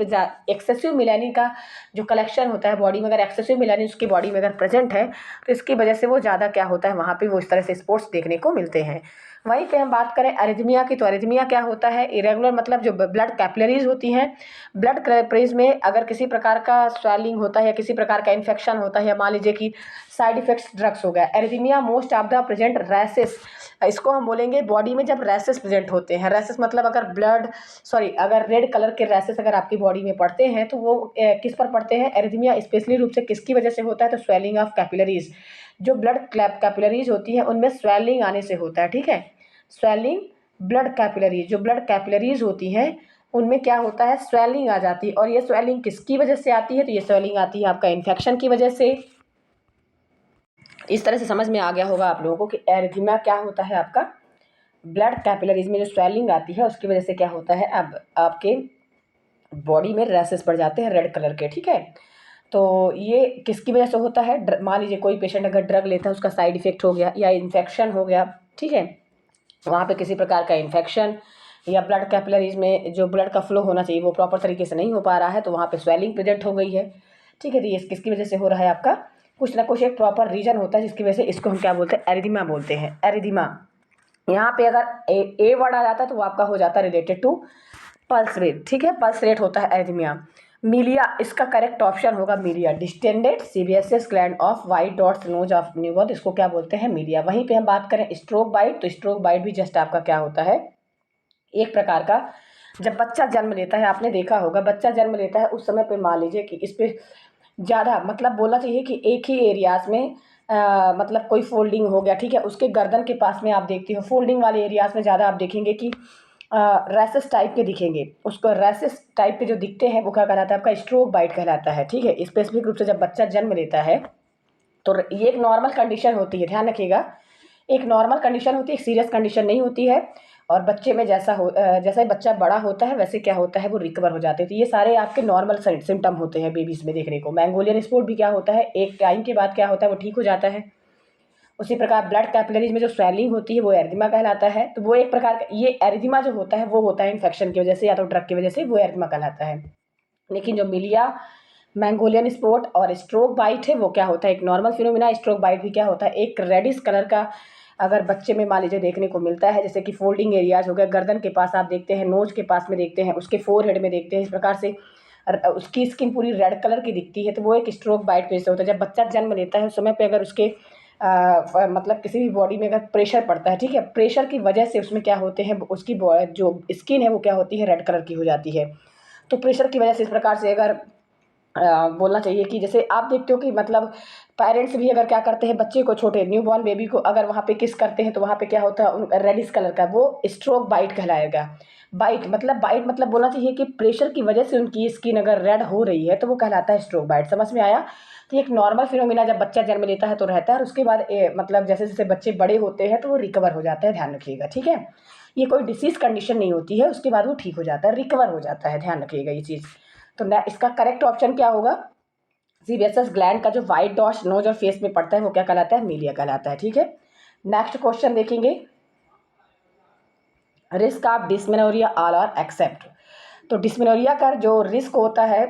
एक्सेसिव मिलानिन का जो कलेक्शन होता है बॉडी में, अगर एक्सेसिव मिलानिन उसकी बॉडी में अगर प्रेजेंट है तो इसकी वजह से वो ज़्यादा क्या होता है, वहाँ पे वो इस तरह से स्पॉट्स देखने को मिलते हैं। वहीं पे हम बात करें एरिथमिया की, तो एरिथमिया क्या होता है, इरेगुलर मतलब जो ब्लड कैपिलरीज होती हैं, ब्लड कैपिलरीज में अगर किसी प्रकार का स्वेलिंग होता है या किसी प्रकार का इन्फेक्शन होता है, या मान लीजिए कि साइड इफेक्ट्स ड्रग्स हो गया। Arrhythmia most of the present rashes, इसको हम बोलेंगे बॉडी में जब रैसेस प्रेजेंट होते हैं। रैसेस मतलब अगर रेड कलर के रैसेस अगर आपकी बॉडी में पड़ते हैं तो वो किस पर पड़ते हैं, एरिथमिया स्पेशली रूप से किसकी वजह से होता है, तो स्वेलिंग ऑफ कैपिलरीज, जो ब्लड कैपिलरीज होती है उनमें स्वेलिंग आने से होता है, ठीक है। स्वेलिंग ब्लड कैपिलरीज, जो ब्लड कैपिलरीज होती हैं उनमें क्या होता है, स्वेलिंग आ जाती है। और ये स्वेलिंग किसकी वजह से आती है, तो ये स्वेलिंग आती है आपका इन्फेक्शन की वजह से। इस तरह से समझ में आ गया होगा आप लोगों को कि एरिथमिया क्या होता है, आपका ब्लड कैपिलरीज में जो स्वेलिंग आती है उसकी वजह से क्या होता है, अब आपके बॉडी में रैसेस पड़ जाते हैं रेड कलर के, ठीक है। तो ये किसकी वजह से होता है, मान लीजिए कोई पेशेंट अगर ड्रग लेता है, उसका साइड इफेक्ट हो गया या इन्फेक्शन हो गया, ठीक है, वहाँ पे किसी प्रकार का इन्फेक्शन या ब्लड कैपिलरीज में जो ब्लड का फ्लो होना चाहिए वो प्रॉपर तरीके से नहीं हो पा रहा है, तो वहाँ पे स्वेलिंग प्रेजेंट हो गई है, ठीक है। तो ये किसकी वजह से हो रहा है, आपका कुछ ना कुछ एक प्रॉपर रीजन होता है जिसकी वजह से इसको हम क्या बोलते हैं, एरिथमिया बोलते हैं, एरिथमिया। यहाँ पे अगर ए वर्ड आ जाता है तो वो आपका हो जाता है रिलेटेड टू पल्स रेट, ठीक है, पल्स रेट होता है एरिथमिया। मिलिया, इसका करेक्ट ऑप्शन होगा milia, distended sebaceous gland of white dots nose of newborn, इसको क्या बोलते हैं, मिलिया। वहीं पे हम बात करें स्ट्रोक बाइट, तो स्ट्रोक बाइट भी जस्ट आपका क्या होता है, एक प्रकार का, जब बच्चा जन्म लेता है, आपने देखा होगा बच्चा जन्म लेता है उस समय पे मान लीजिए कि इस पे ज़्यादा मतलब बोलना चाहिए कि एक ही एरियाज में मतलब कोई फोल्डिंग हो गया, ठीक है, उसके गर्दन के पास में आप देखते हो फोल्डिंग वाले एरियाज में ज़्यादा आप देखेंगे कि रैसेस टाइप के दिखेंगे। उसको रैसेस टाइप के जो दिखते हैं वो क्या कहलाता है, आपका स्ट्रोक बाइट कहलाता है, ठीक है। स्पेसिफिक रूप से जब बच्चा जन्म लेता है तो ये एक नॉर्मल कंडीशन होती है, ध्यान रखिएगा, एक नॉर्मल कंडीशन होती है, एक सीरियस कंडीशन नहीं होती है। और बच्चे में जैसा ही बच्चा बड़ा होता है वैसे क्या होता है, वो रिकवर हो जाते हैं। तो ये सारे आपके नॉर्मल सिम्टम होते हैं बेबीज़ में देखने को। मैंगोलियन स्पॉट भी क्या होता है, एक टाइम के बाद क्या होता है, वो ठीक हो जाता है। उसी प्रकार ब्लड कैपिलरीज में जो स्वेलिंग होती है वो एरिथमिया कहलाता है। तो वो एक प्रकार का, ये एरिथमिया जो होता है वो होता है इन्फेक्शन की वजह से या तो ड्रग की वजह से, वो एरिथमिया कहलाता है। लेकिन जो मिलिया, मैंगोलियन स्पॉट और स्ट्रोक बाइट है वो क्या होता है, एक नॉर्मल फिनोमिना। स्ट्रोक बाइट भी क्या होता है, एक रेडिश कलर का अगर बच्चे में मान लीजिए देखने को मिलता है, जैसे कि फोल्डिंग एरियाज हो गया, गर्दन के पास आप देखते हैं, नोज के पास में देखते हैं, उसके फोरहेड में देखते हैं, इस प्रकार से उसकी स्किन पूरी रेड कलर की दिखती है, तो वो एक स्ट्रोक बाइट वजह से होता है। जब बच्चा जन्म लेता है उस समय पे अगर उसके मतलब किसी भी बॉडी में अगर प्रेशर पड़ता है, ठीक है, प्रेशर की वजह से उसमें क्या होते हैं, उसकी जो स्किन है वो क्या होती है, रेड कलर की हो जाती है। तो प्रेशर की वजह से इस प्रकार से अगर बोलना चाहिए कि जैसे आप देखते हो कि मतलब पेरेंट्स भी अगर क्या करते हैं, बच्चे को, छोटे न्यूबॉर्न बेबी को अगर वहाँ पे किस करते हैं तो वहाँ पे क्या होता है, रेडिश कलर का, वो स्ट्रोक बाइट कहलाएगा। बाइट मतलब बोलना चाहिए कि प्रेशर की वजह से उनकी स्किन अगर रेड हो रही है तो वो कहलाता है स्ट्रोक बाइट। समझ में आया। तो ये एक नॉर्मल फिनोमिना जब बच्चा जन्म लेता है तो रहता है, और उसके बाद मतलब जैसे जैसे बच्चे बड़े होते हैं तो वो रिकवर हो जाता है, ध्यान रखिएगा, ठीक है। ये कोई डिसीज कंडीशन नहीं होती है, उसके बाद वो ठीक हो जाता है, रिकवर हो जाता है, ध्यान रखिएगा ये चीज़। तो ना इसका करेक्ट ऑप्शन क्या होगा, सीबीएसएस ग्लैंड का जो व्हाइट डॉट्स नोज और फेस में पड़ता है वो क्या कहलाता है, मिलिया कहलाता है, ठीक है। नेक्स्ट क्वेश्चन देखेंगे, risk of dysmenorrhoea all are except. तो डिस्मेनोरिया का जो रिस्क होता है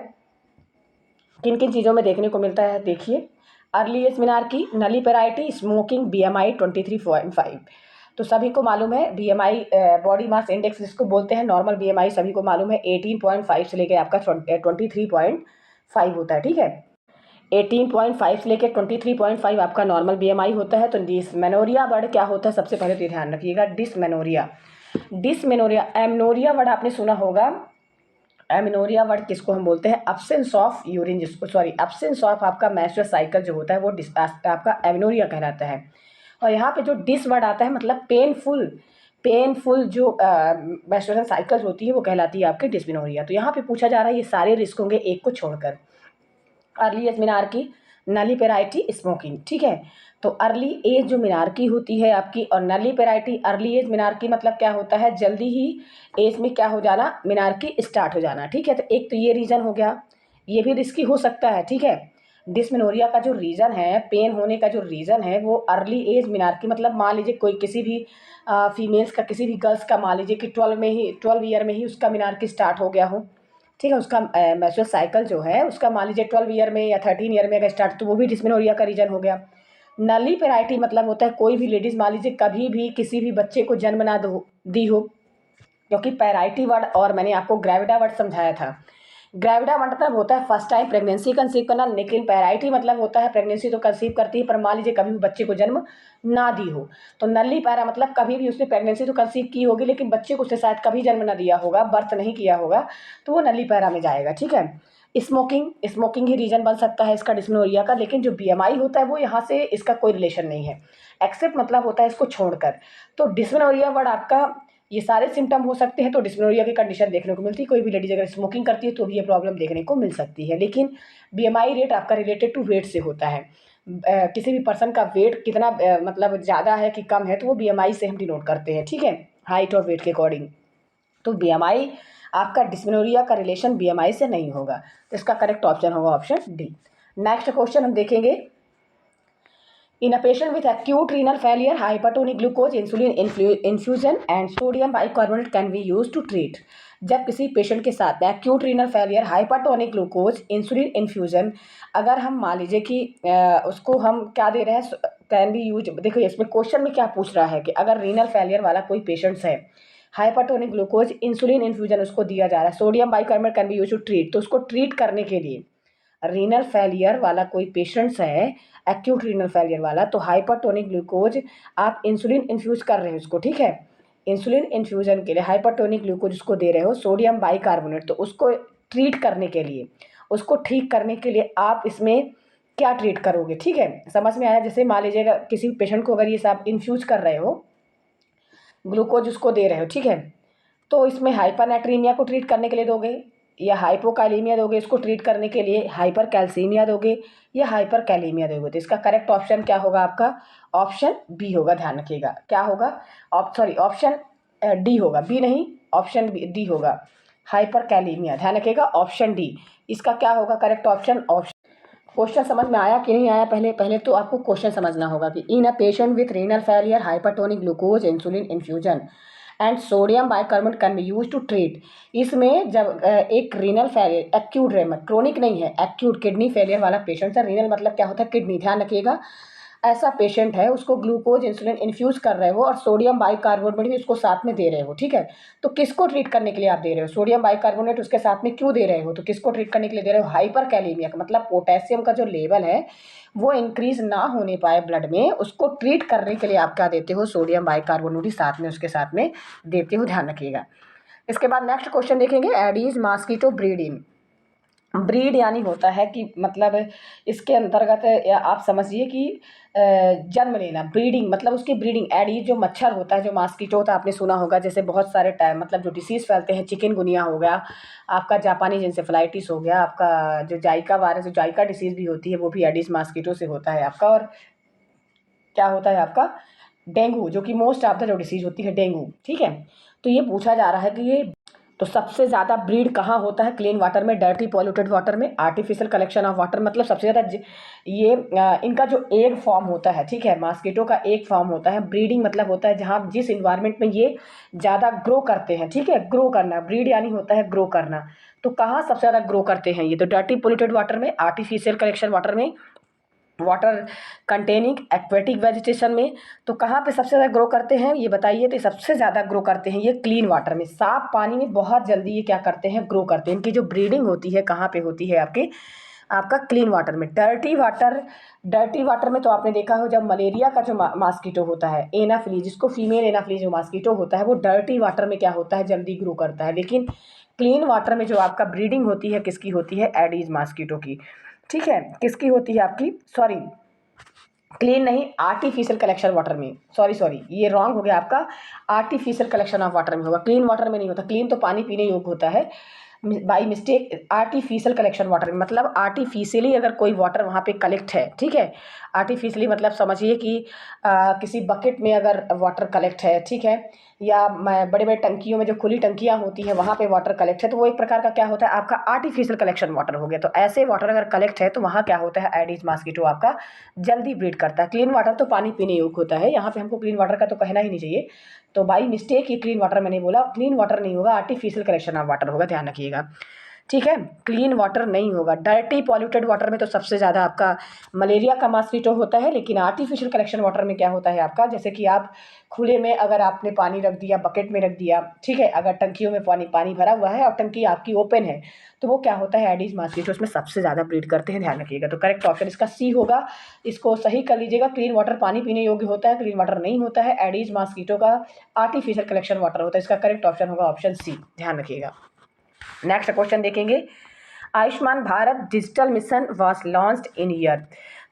किन किन चीज़ों में देखने को मिलता है, देखिए, early age menarche, nulliparity, smoking, BMI 23.5। तो सभी को मालूम है बीएमआई, बॉडी मास इंडेक्स जिसको बोलते हैं, नॉर्मल बीएमआई सभी को मालूम है 18.5 से लेकर आपका 23.5 होता है, ठीक है। 18.5 से लेकर 23.5 आपका नॉर्मल बीएमआई होता है। तो डिस्मेनोरिया वर्ड क्या होता है, सबसे पहले तो ध्यान रखिएगा, डिस्मेनोरिया एमनोरिया वर्ड आपने सुना होगा। एमिनोरिया वर्ड किसको हम बोलते हैं, एब्सेंस ऑफ यूरिन, जिसको एब्सेंस ऑफ आपका मेंस्ट्रुअल साइकिल जो होता है वो आपका एमिनोरिया कहलाता है। और यहाँ पे जो डिस वर्ड आता है मतलब पेनफुल जो मेंस्ट्रुअल साइकिल होती है वो कहलाती है आपकी डिस्मेनोरिया। तो यहाँ पे पूछा जा रहा है ये सारे रिस्क होंगे एक को छोड़कर, early age menarche, nulliparity smoking, ठीक है। तो अर्ली एज जो मिनार्की होती है आपकी, और नलीपेराइटी अर्ली एज मिनार्की मतलब क्या होता है, जल्दी ही एज में क्या हो जाना, मिनार्की स्टार्ट हो जाना, ठीक है। तो एक तो ये रीज़न हो गया, ये भी रिस्की हो सकता है, ठीक है। डिस्मेनोरिया का जो रीज़न है, पेन होने का जो रीज़न है, वो अर्ली एज मिनार्की मतलब मान लीजिए कोई किसी भी फीमेल्स का, किसी भी गर्ल्स का मान लीजिए कि 12 ईयर में ही उसका मिनार्की स्टार्ट हो गया हो, ठीक है। उसका मेंस्ट्रुअल साइकिल जो है उसका मान लीजिए 12 ईयर में या 13 ईयर में अगर स्टार्ट, तो वो भी डिस्मेनोरिया का रीज़न हो गया। नलीपेराइटी मतलब होता है कोई भी लेडीज़ मान लीजिए कभी भी किसी भी बच्चे को जन्म ना दी हो, क्योंकि पैराइटी वर्ड और मैंने आपको ग्रेविडा वर्ड समझाया था। ग्रेविडा मतलब होता है फर्स्ट टाइम प्रेगनेंसी कंसीव करना, लेकिन पैराइटी मतलब होता है प्रेगनेंसी तो कंसीव करती है पर मान लीजिए कभी भी बच्चे को जन्म ना दी हो। तो नल्ली पैरा मतलब कभी भी उसने प्रेगनेंसी तो कंसीव की होगी लेकिन बच्चे को उसने शायद कभी जन्म ना दिया होगा, बर्थ नहीं किया होगा, तो वो नल्ली पैरा में जाएगा, ठीक है। स्मोकिंग ही रीजन बन सकता है इसका डिस्मेनोरिया का, लेकिन जो बीएमआई होता है वो यहाँ से इसका कोई रिलेशन नहीं है। एक्सेप्ट मतलब होता है इसको छोड़कर। तो डिस्मेनोरिया वर्ड आपका ये सारे सिम्टम हो सकते हैं, तो डिस्मेनोरिया की कंडीशन देखने को मिलती है। कोई भी लेडीज अगर स्मोकिंग करती है तो भी ये प्रॉब्लम देखने को मिल सकती है। लेकिन बीएमआई रेट आपका रिलेटेड टू वेट से होता है। किसी भी पर्सन का वेट कितना मतलब ज़्यादा है कि कम है, तो वो बीएमआई से हम डिनोट करते हैं, ठीक है, हाइट और वेट के अकॉर्डिंग। तो बीएमआई आपका डिस्मेनोरिया का रिलेशन बीएमआई से नहीं होगा, तो इसका करेक्ट ऑप्शन होगा ऑप्शन डी। नेक्स्ट क्वेश्चन हम देखेंगे। In a patient with acute renal failure, hypertonic glucose, insulin infusion and sodium bicarbonate can be used to treat. जब किसी पेशेंट के साथ acute renal failure, hypertonic glucose, insulin infusion, अगर हम मान लीजिए कि उसको हम क्या दे रहे हैं, कैन बी यूज। देखो इसमें क्वेश्चन में क्या पूछ रहा है कि अगर रीनल फेलियर वाला कोई पेशेंट्स है, हाइपरटोनिक ग्लूकोज, इंसुलिन इन्फ्यूजन उसको दिया जा रहा है, sodium bicarbonate can be use to treat, तो उसको ट्रीट करने के लिए रीनल फेलियर वाला कोई पेशेंट्स है, एक्यूट रीनल फेलियर वाला, तो हाइपरटोनिक ग्लूकोज आप इंसुलिन इन्फ्यूज कर रहे हो उसको, ठीक है। इंसुलिन इन्फ्यूजन के लिए हाइपरटोनिक ग्लूकोज उसको दे रहे हो, सोडियम बाइकार्बोनेट, तो उसको ट्रीट करने के लिए, उसको ठीक करने के लिए आप इसमें क्या ट्रीट करोगे, ठीक है। समझ में आया। जैसे मान लीजिएगा किसी पेशेंट को अगर ये सब इन्फ्यूज कर रहे हो, ग्लूकोज उसको दे रहे हो, ठीक है, तो इसमें हाइपरनेट्रीमिया को ट्रीट करने के लिए दोगे या हाइपोकालीमिया दोगे, इसको ट्रीट करने के लिए हाइपर कैल्सीमिया दोगे या हाइपर कैलीमिया दोगे। तो इसका करेक्ट ऑप्शन क्या होगा आपका, ऑप्शन बी होगा, ध्यान रखिएगा। क्या होगा, ऑप्शन डी होगा, बी नहीं, ऑप्शन डी होगा, हाइपर कैलीमिया, ध्यान रखिएगा, ऑप्शन डी इसका क्या होगा करेक्ट ऑप्शन। क्वेश्चन समझ में आया कि नहीं आया, पहले तो आपको क्वेश्चन समझना होगा कि in a patient with renal failure, hypertonic glucose, insulin infusion and sodium bicarbonate can be use to treat. इसमें जब एक रीनल फेलियर, एक्यूट रेमर, क्रोनिक नहीं है, एक्यूट किडनी फेलियर वाला पेशेंट है, रीनल मतलब क्या होता है, किडनी, ध्यान रखिएगा, ऐसा पेशेंट है, उसको ग्लूकोज इंसुलिन इन्फ्यूज कर रहे हो और सोडियम बाइकार्बोनेट भी उसको साथ में दे रहे हो, ठीक है। तो किसको ट्रीट करने के लिए आप दे रहे हो, सोडियम बाइकार्बोनेट उसके साथ में क्यों दे रहे हो, तो किसको ट्रीट करने के लिए दे रहे हो, हाइपर कैलीमिया का मतलब पोटेशियम का जो लेवल है वो इंक्रीज ना होने पाए ब्लड में, उसको ट्रीट करने के लिए आप क्या देते हो, सोडियम बाइकार्बोनेट ही साथ में उसके साथ में देते हो, ध्यान रखिएगा। इसके बाद नेक्स्ट क्वेश्चन देखेंगे, एडीज मॉस्किटो ब्रीडिंग। ब्रीड यानी होता है कि मतलब इसके अंतर्गत या आप समझिए कि जन्म लेना, ब्रीडिंग मतलब उसकी ब्रीडिंग। एडीज जो मच्छर होता है, जो मॉस्किटो होता है, आपने सुना होगा, जैसे बहुत सारे टाइम मतलब जो डिसीज़ फैलते हैं, चिकनगुनिया हो गया आपका, जापानी इंसेफ्लाइटिस हो गया आपका, जो जाइका वायरस, जो जाइका डिसीज़ भी होती है वो भी एडीज मॉस्किटो से होता है आपका। और क्या होता है आपका, डेंगू, जो कि मोस्ट ऑफ द जो डिसीज़ होती है डेंगू, ठीक है। तो ये पूछा जा रहा है कि ये तो सबसे ज़्यादा ब्रीड कहाँ होता है, क्लीन वाटर में, डर्टी पॉल्यूटेड वाटर में, आर्टिफिशियल कलेक्शन ऑफ वाटर, मतलब सबसे ज़्यादा ये इनका जो एग फॉर्म होता है, ठीक है, मॉस्किटो का एक फॉर्म होता है। ब्रीडिंग मतलब होता है जहाँ जिस इन्वायरमेंट में ये ज़्यादा ग्रो करते हैं, ठीक है, ग्रो करना, ब्रीड यानी होता है ग्रो करना। तो कहाँ सबसे ज़्यादा ग्रो करते हैं ये, तो डर्टी पॉल्यूटेड वाटर में, आर्टिफिशियल कलेक्शन वाटर में, वाटर कंटेनिंग एक्वेटिक वेजिटेशन में। तो कहाँ पे सबसे ज़्यादा ग्रो करते हैं ये बताइए, तो सबसे ज़्यादा ग्रो करते हैं ये क्लीन वाटर में, साफ पानी में बहुत जल्दी ये क्या करते हैं, ग्रो करते हैं। इनकी जो ब्रीडिंग होती है कहाँ पे होती है आपके, आपका क्लीन वाटर में। डर्टी वाटर में तो आपने देखा हो, जब मलेरिया का जो मॉस्किटो होता है, एनाफिलीज, जिसको फीमेल एनाफिलीज जो मॉस्किटो होता है, वो डर्टी वाटर में क्या होता है, जल्दी ग्रो करता है। लेकिन क्लीन वाटर में जो आपका ब्रीडिंग होती है किसकी होती है, एडीज मॉस्किटो की, ठीक है, किसकी होती है आपकी, सॉरी क्लीन नहीं, आर्टिफिशियल कलेक्शन वाटर में, सॉरी ये रॉन्ग हो गया आपका, आर्टिफिशियल कलेक्शन ऑफ वाटर में होगा, क्लीन वाटर में नहीं होता। क्लीन तो पानी पीने योग्य होता है, by mistake artificial collection water, मतलब आर्टिफिशियली अगर कोई वाटर वहाँ पे कलेक्ट है, ठीक है। आर्टिफिशियली मतलब समझिए कि किसी बकेट में अगर वाटर कलेक्ट है, ठीक है, या बड़े बड़े टंकियों में जो खुली टंकियाँ होती हैं वहाँ पे वाटर कलेक्ट है, तो वो एक प्रकार का क्या होता है, आपका आर्टिफिशियल कलेक्शन वाटर हो गया। तो ऐसे वाटर अगर कलेक्ट है तो वहाँ क्या होता है, एडिस मॉस्किटो आपका जल्दी ब्रीड करता है। क्लीन वाटर तो पानी पीने योग्य होता है, यहाँ पे हमको क्लीन वाटर का तो कहना ही नहीं चाहिए। तो बाई मिस्टेक ये क्लीन वाटर मैंने बोला, क्लीन वाटर नहीं होगा, आर्टिफिशियल कलेक्शन ऑफ वाटर होगा, ध्यान रखिएगा, ठीक है। क्लीन वाटर नहीं होगा। डर्टी पॉल्यूटेड वाटर में तो सबसे ज़्यादा आपका मलेरिया का मॉस्किटो होता है, लेकिन आर्टिफिशियल कलेक्शन वाटर में क्या होता है आपका, जैसे कि आप खुले में अगर आपने पानी रख दिया, बकेट में रख दिया, ठीक है, अगर टंकियों में पानी भरा हुआ है और टंकी आपकी ओपन है, तो वो क्या होता है, एडिस मॉस्किटो उसमें सबसे ज़्यादा ब्रीड करते हैं, ध्यान रखिएगा। तो करेक्ट ऑप्शन इसका सी होगा, इसको सही कर लीजिएगा। क्लीन वाटर पानी पीने योग्य होता है, क्लीन वाटर नहीं होता है, एडिस मॉस्किटो का आर्टिफिशियल कलेक्शन वाटर होता है। इसका करेक्ट ऑप्शन होगा ऑप्शन सी, ध्यान रखिएगा। नेक्स्ट क्वेश्चन देखेंगे, Ayushman Bharat digital mission was launched in year.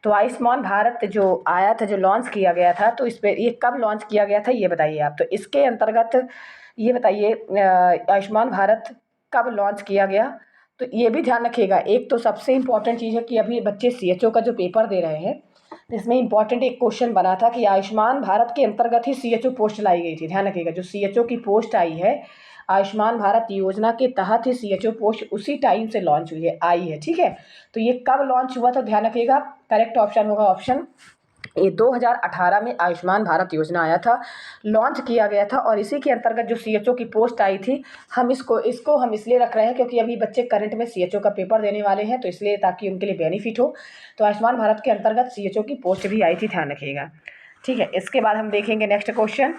तो आयुष्मान भारत जो आया था, जो लॉन्च किया गया था, तो इस पर ये कब लॉन्च किया गया था ये बताइए आप। तो इसके अंतर्गत ये बताइए आयुष्मान भारत कब लॉन्च किया गया। तो ये भी ध्यान रखिएगा, एक तो सबसे इम्पॉर्टेंट चीज़ है कि अभी बच्चे सीएचओ का जो पेपर दे रहे हैं, तो इसमें इंपॉर्टेंट एक क्वेश्चन बना था कि आयुष्मान भारत के अंतर्गत ही सीएचओ पोस्ट लाई गई थी, ध्यान रखिएगा। जो सीएचओ की पोस्ट आई है आयुष्मान भारत योजना के तहत ही सीएचओ पोस्ट उसी टाइम से लॉन्च हुई है, आई है, ठीक है। तो ये कब लॉन्च हुआ, तो ध्यान रखिएगा, करेक्ट ऑप्शन होगा ऑप्शन ये 2018 में आयुष्मान भारत योजना आया था, लॉन्च किया गया था, और इसी के अंतर्गत जो सीएचओ की पोस्ट आई थी, हम इसको हम इसलिए रख रहे हैं क्योंकि अभी बच्चे करंट में सीएचओ का पेपर देने वाले हैं, तो इसलिए ताकि उनके लिए बेनिफिट हो। तो आयुष्मान भारत के अंतर्गत सीएचओ की पोस्ट भी आई थी, ध्यान रखिएगा, ठीक है। इसके बाद हम देखेंगे next question,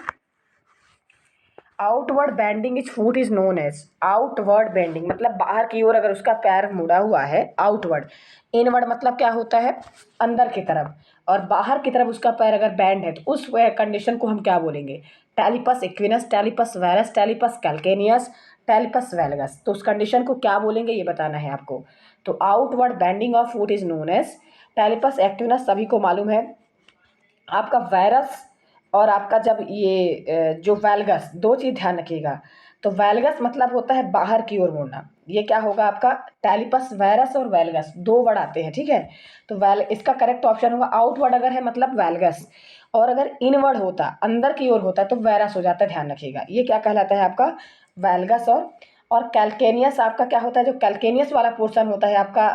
outward bending is foot is known as. Outward bending मतलब बाहर की ओर अगर उसका पैर मुड़ा हुआ है, आउटवर्ड। इनवर्ड मतलब क्या होता है, अंदर की तरफ, और बाहर की तरफ उसका पैर अगर बैंड है तो उस कंडीशन को हम क्या बोलेंगे, टैलिपस इक्विनस, टैलिपस वैरस, टैलिपस कैल्केनियस, टैलिपस वैलगस। तो उस कंडीशन को क्या बोलेंगे ये बताना है आपको। तो outward bending of foot is known as talipes equinus, सभी को मालूम है। आपका वायरस और आपका जब ये जो वैलगस, दो चीज़ ध्यान रखिएगा। तो वैलगस मतलब होता है बाहर की ओर मुड़ना, ये क्या होगा आपका, टैलिपस वायरस और वैलगस दो वर्ड आते हैं, ठीक है। तो इसका करेक्ट ऑप्शन होगा आउटवर्ड अगर है मतलब वैलगस, और अगर इनवर्ड होता अंदर की ओर होता तो वैरस हो जाता है, ध्यान रखिएगा। ये क्या कहलाता है आपका, वैलगस। और कैल्केनियस आपका क्या होता है, जो कैल्केनियस वाला पोर्शन होता है आपका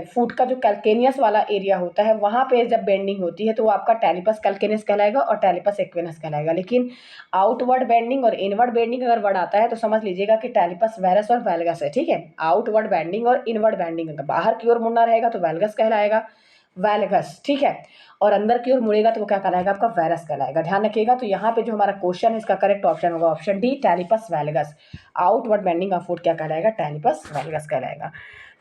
फूट का, जो कैल्केनियस वाला एरिया होता है वहाँ पे जब बेंडिंग होती है तो वो आपका टैलिपस कैल्केनियस कहलाएगा और टैलिपस एक्विनस कहलाएगा। लेकिन आउटवर्ड बेंडिंग और इनवर्ड बेंडिंग अगर वर्ड आता है तो समझ लीजिएगा कि टैलिपस वायरस और वैलगस है, ठीक है। आउटवर्ड बेंडिंग और इनवर्ड बेंडिंग अगर बाहर की ओर मुड़ना रहेगा तो वैलगस कहलाएगा, वैलगस, ठीक है। और अंदर की ओर मुड़ेगा तो वो क्या कहलाएगा, आपका वायरस कहलाएगा, ध्यान रखिएगा। तो यहाँ पे जो हमारा क्वेश्चन है इसका करेक्ट ऑप्शन होगा option D, talipes valgus. Outward bending of foot क्या कहलाएगा, टैलिपस वैलगस कहलाएगा।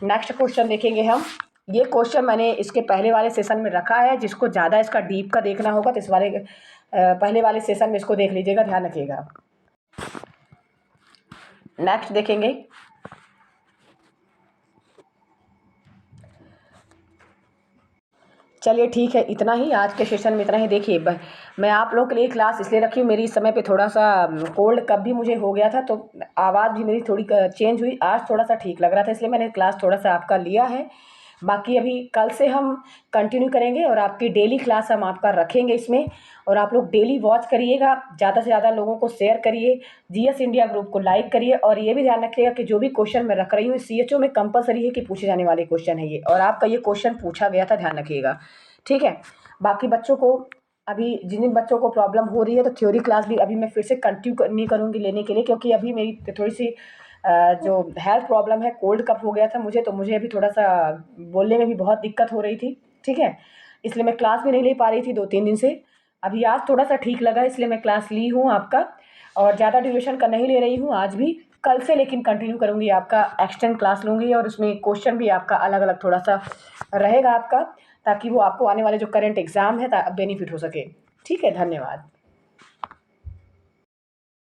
नेक्स्ट क्वेश्चन देखेंगे हम। ये क्वेश्चन मैंने इसके पहले वाले सेशन में रखा है, जिसको ज़्यादा इसका डीप का देखना होगा तो इस वाले पहले वाले सेशन में इसको देख लीजिएगा, ध्यान रखिएगा। नेक्स्ट देखेंगे, चलिए ठीक है, इतना ही आज के सेशन में, इतना ही। देखिए मैं आप लोग के लिए क्लास इसलिए रखी हूँ, मेरी इस समय पे थोड़ा सा कोल्ड कब भी मुझे हो गया था तो आवाज़ भी मेरी थोड़ी चेंज हुई, आज थोड़ा सा ठीक लग रहा था इसलिए मैंने क्लास थोड़ा सा आपका लिया है। बाकी अभी कल से हम कंटिन्यू करेंगे और आपकी डेली क्लास हम आपका रखेंगे इसमें, और आप लोग डेली वॉच करिएगा, ज़्यादा से ज़्यादा लोगों को शेयर करिए, जीएस इंडिया ग्रुप को लाइक करिए, और ये भी ध्यान रखिएगा कि जो भी क्वेश्चन मैं रख रही हूँ सीएचओ में कंपलसरी है कि पूछे जाने वाले क्वेश्चन है ये, और आपका ये क्वेश्चन पूछा गया था, ध्यान रखिएगा, ठीक है। बाकी बच्चों को अभी जिन जिन बच्चों को प्रॉब्लम हो रही है तो थ्योरी क्लास भी अभी मैं फिर से कंटिन्यू नहीं करूँगी लेने के लिए, क्योंकि अभी मेरी थोड़ी सी जो हेल्थ प्रॉब्लम है, कोल्ड कफ हो गया था मुझे, तो मुझे अभी थोड़ा सा बोलने में भी बहुत दिक्कत हो रही थी, ठीक है। इसलिए मैं क्लास भी नहीं ले पा रही थी 2-3 दिन से। अभी आज थोड़ा सा ठीक लगा इसलिए मैं क्लास ली हूँ आपका, और ज़्यादा ड्यूरेशन का नहीं ले रही हूँ आज भी, कल से लेकिन कंटिन्यू करूँगी, आपका एक्सटेंड क्लास लूँगी, और उसमें क्वेश्चन भी आपका अलग अलग थोड़ा सा रहेगा आपका, ताकि वो आपको आने वाले जो करंट एग्ज़ाम है बेनिफिट हो सके, ठीक है। धन्यवाद।